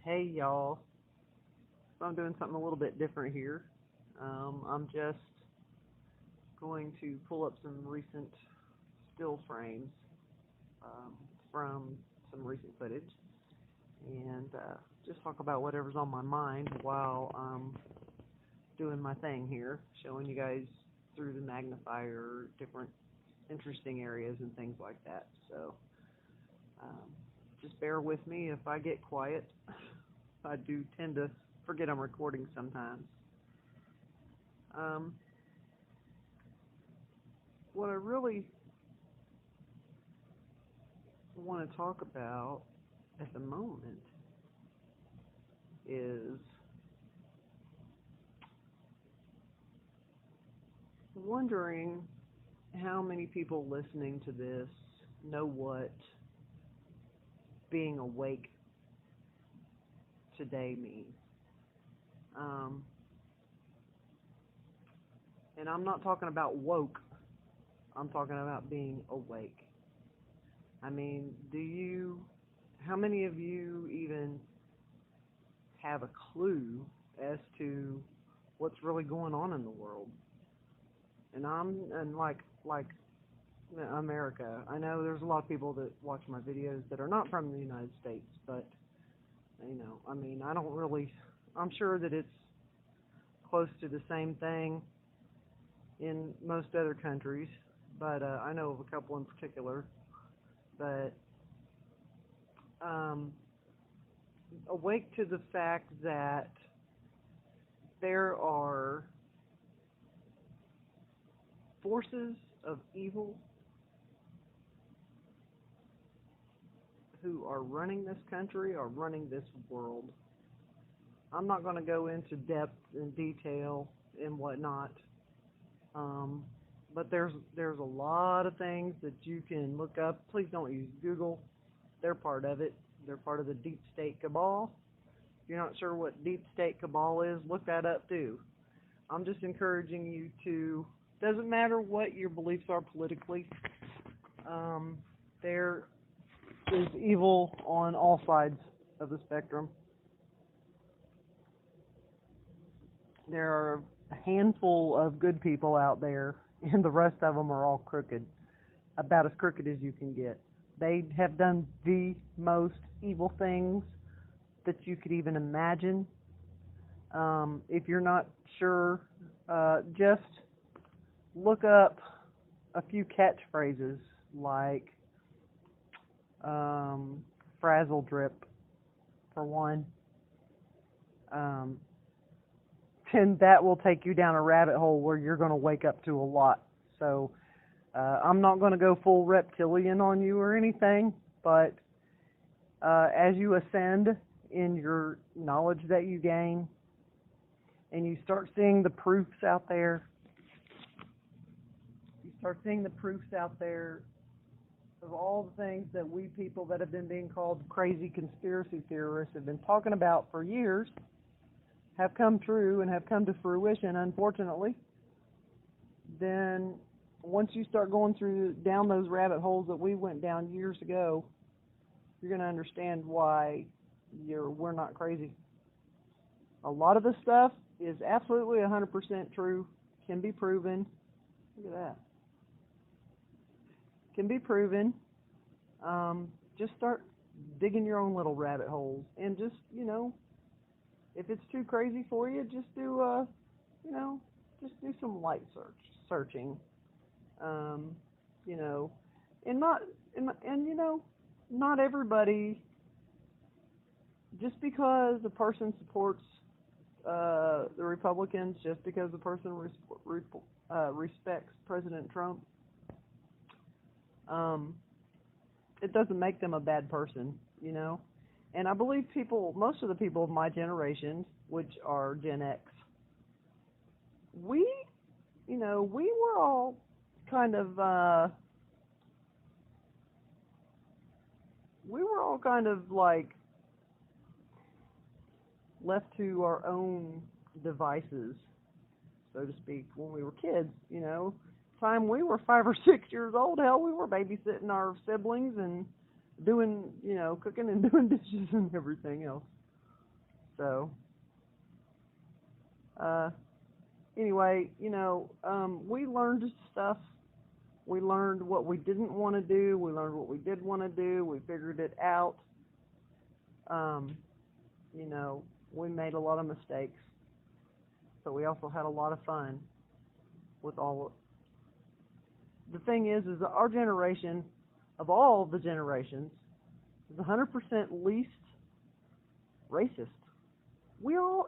Hey y'all, so I'm doing something a little bit different here. I'm just going to pull up some recent still frames um, from some recent footage and just talk about whatever's on my mind while I'm doing my thing here, showing you guys through the magnifier different interesting areas and things like that. So just bear with me if I get quiet. I do tend to forget I'm recording sometimes. What I really want to talk about at the moment is wondering how many people listening to this know what being awake today means. And I'm not talking about woke, I'm talking about being awake. I mean, how many of you even have a clue as to what's really going on in the world? And like America, I know there's a lot of people that watch my videos that are not from the United States, but I mean, I'm sure that it's close to the same thing in most other countries, but I know of a couple in particular. But awake to the fact that there are forces of evil who are running this country, are running this world. I'm not going to go into depth and detail and whatnot, but there's a lot of things that you can look up. Please don't use Google. They're part of it. They're part of the deep state cabal. If you're not sure what deep state cabal is, look that up too. I'm just encouraging you to, doesn't matter what your beliefs are politically, there is evil on all sides of the spectrum. There are a handful of good people out there, and the rest of them are all crooked, about as crooked as you can get. They have done the most evil things that you could even imagine. If you're not sure, just look up a few catchphrases like frazzle drip, for one. And that will take you down a rabbit hole where you're going to wake up to a lot. So I'm not going to go full reptilian on you or anything, but as you ascend in your knowledge that you gain and you start seeing the proofs out there, of all the things that we people that have been being called crazy conspiracy theorists have been talking about for years have come true and have come to fruition, unfortunately, then once you start going down those rabbit holes that we went down years ago, you're going to understand why we're not crazy. A lot of the stuff is absolutely 100% true, can be proven. Look at that. Can be proven. Just start digging your own little rabbit holes, and just, if it's too crazy for you, just do some light searching. And not everybody, just because a person supports the Republicans, just because the person respects President Trump, it doesn't make them a bad person, And I believe most of the people of my generation, which are Gen X, we were all kind of like left to our own devices, so to speak, when we were kids, Time we were 5 or 6 years old, hell, we were babysitting our siblings and doing, cooking and doing dishes and everything else. So, anyway, we learned stuff. We learned what we didn't want to do. We learned what we did want to do. We figured it out. We made a lot of mistakes, but we also had a lot of fun with all of it. The thing is that our generation, of all the generations, is 100% least racist.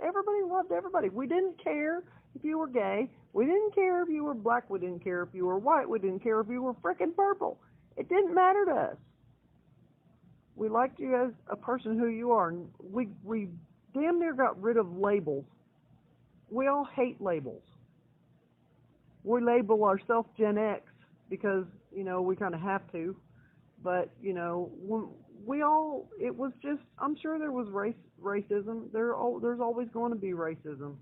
Everybody loved everybody. We didn't care if you were gay. We didn't care if you were black. We didn't care if you were white. We didn't care if you were frickin' purple. It didn't matter to us. We liked you as a person who you are. We damn near got rid of labels. We all hate labels. We label ourselves Gen X because, we kind of have to. But, it was just, I'm sure there was racism. There's always going to be racism.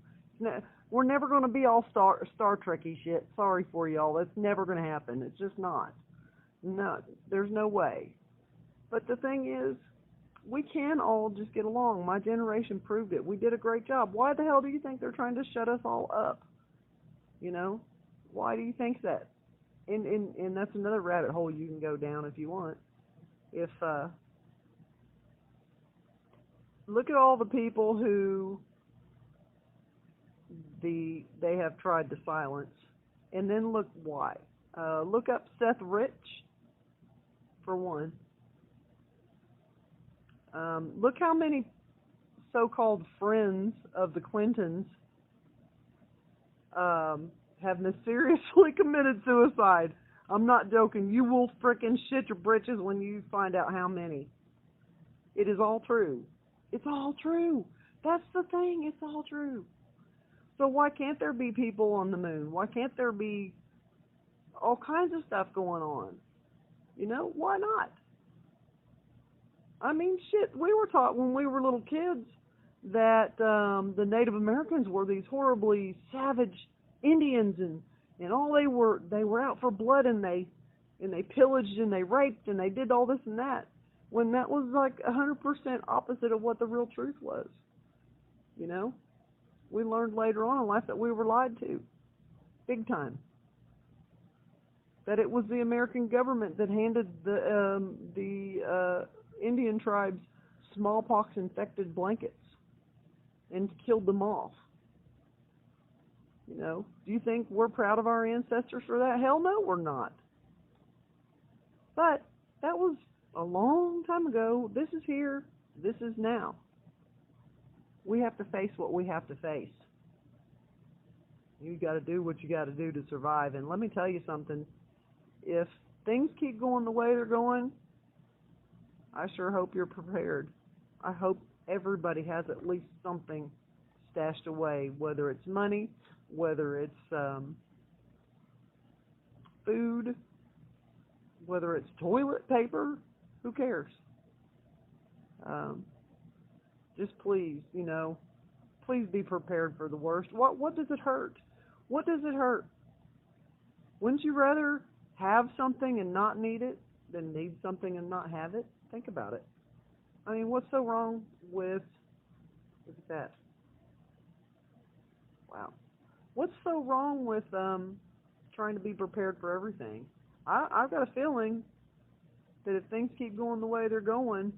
We're never going to be all Star Trekky shit. Sorry for y'all. That's never going to happen. It's just not. No, there's no way. But the thing is, we can all just get along. My generation proved it. We did a great job. Why the hell do you think they're trying to shut us all up? Why do you think that? And that's another rabbit hole you can go down if you want. Look at all the people who they have tried to silence, and then look why. Look up Seth Rich, for one. Look how many so-called friends of the Clintons have mysteriously committed suicide. I'm not joking. You will frickin' shit your britches when you find out how many. It is all true. It's all true. That's the thing. It's all true. So why can't there be people on the moon? Why can't there be all kinds of stuff going on? Why not? I mean, shit, we were taught when we were little kids that the Native Americans were these horribly savage Indians, and all they were out for blood, and they pillaged and they raped and they did all this and that, when that was like 100% opposite of what the real truth was. We learned later on in life that we were lied to, big time. That it was the American government that handed the Indian tribes smallpox-infected blankets and killed them off. Do you think we're proud of our ancestors for that? Hell no, we're not. But that was a long time ago. This is here. This is now. We have to face what we have to face. You got to do what you got to do to survive. And let me tell you something. If things keep going the way they're going, I sure hope you're prepared. I hope everybody has at least something stashed away, whether it's money, whether it's food, whether it's toilet paper, who cares? Just please, please be prepared for the worst. What does it hurt? What does it hurt? Wouldn't you rather have something and not need it than need something and not have it? Think about it. I mean, what's so wrong with, look at that. Wow. What's so wrong with trying to be prepared for everything? I've got a feeling that if things keep going the way they're going,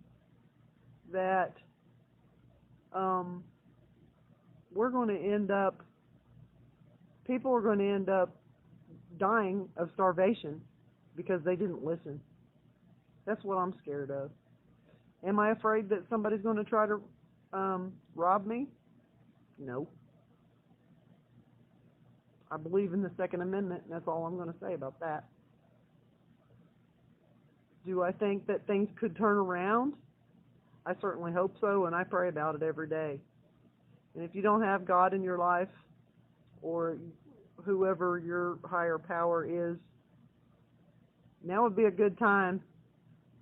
that we're going to end up, people are going to end up dying of starvation because they didn't listen. That's what I'm scared of. Am I afraid that somebody's going to try to rob me? No. I believe in the Second Amendment, and that's all I'm going to say about that. Do I think that things could turn around? I certainly hope so, and I pray about it every day. And if you don't have God in your life, or whoever your higher power is, now would be a good time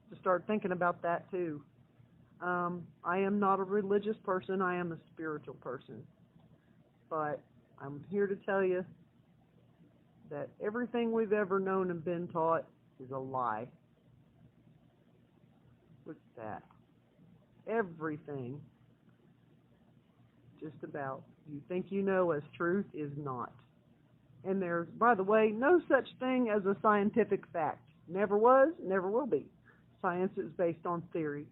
to start thinking about that too. I am not a religious person, I am a spiritual person. But I'm here to tell you that everything we've ever known and been taught is a lie. What's that? Everything. just about. You think you know as truth is not. And there's, by the way, no such thing as a scientific fact. Never was, never will be. Science is based on theory.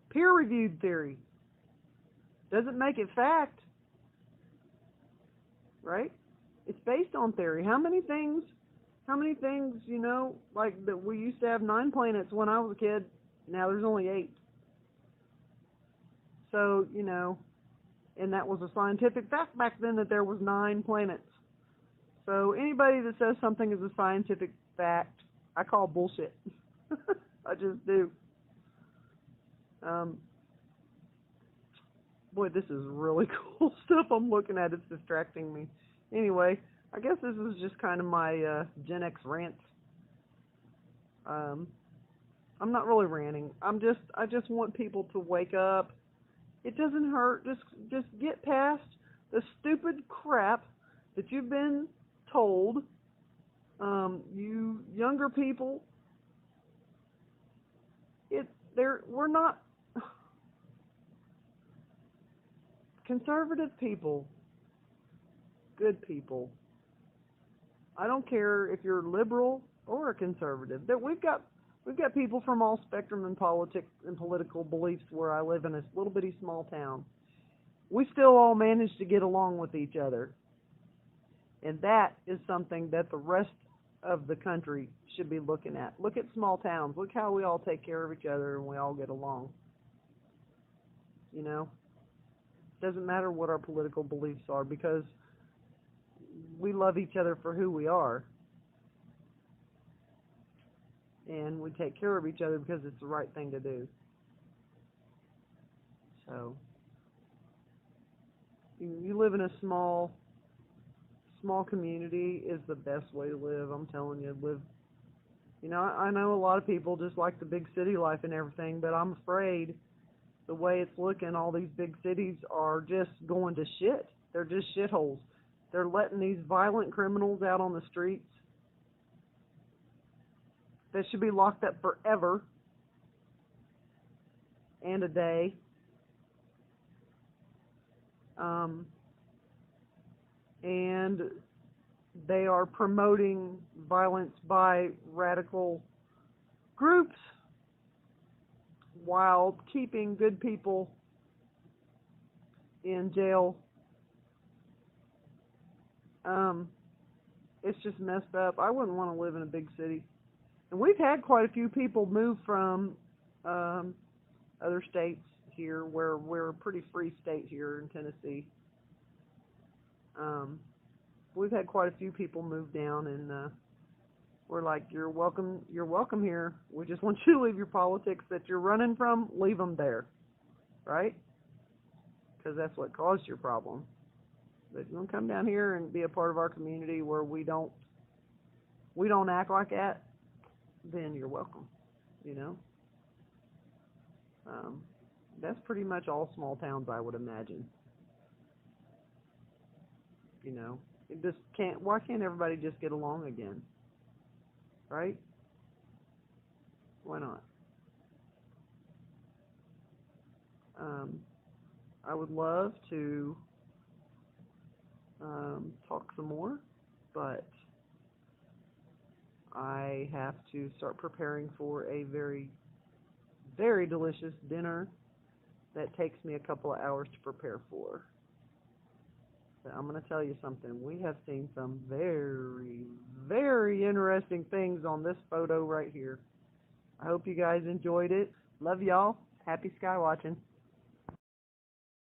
Peer-reviewed theory doesn't make it fact, right? It's based on theory. How many things, you know, like that we used to have 9 planets when I was a kid, now there's only 8. So, you know, and that was a scientific fact back then that there was 9 planets. So anybody that says something is a scientific fact, I call bullshit. I just do. Boy, this is really cool stuff I'm looking at. It's distracting me. Anyway, I guess this is just kind of my Gen X rant. I'm not really ranting. I just want people to wake up. It doesn't hurt. Just get past the stupid crap that you've been told. You younger people, we're not conservative people, good people. I don't care if you're liberal or a conservative. That we've got people from all spectrum in politics and political beliefs where I live in a little bitty small town. We still all manage to get along with each other. And that is something that the rest of the country should be looking at. Look at small towns. Look how we all take care of each other and we all get along. You know? It doesn't matter what our political beliefs are because we love each other for who we are. And we take care of each other because it's the right thing to do. So, you live in a small community is the best way to live. I'm telling you, you know, I know a lot of people just like the big city life and everything, but I'm afraid the way it's looking, all these big cities are just going to shit. They're just shitholes. They're letting these violent criminals out on the streets that should be locked up forever and a day. And they are promoting violence by radical groups while keeping good people in jail. It's just messed up. I wouldn't want to live in a big city. And we've had quite a few people move from other states here, where we're a pretty free state here in Tennessee. We've had quite a few people move down, and we're like, you're welcome here. We just want you to leave your politics that you're running from, leave them there, right? Because that's what caused your problem. But if you want to come down here and be a part of our community where we don't act like that, then you're welcome, you know? That's pretty much all small towns, I would imagine. You know, why can't everybody just get along again? Right? Why not? I would love to talk some more, but I have to start preparing for a very, very delicious dinner that takes me a couple of hours to prepare for. So I'm going to tell you something. We have seen some very, very interesting things on this photo right here. I hope you guys enjoyed it. Love y'all. Happy sky watching.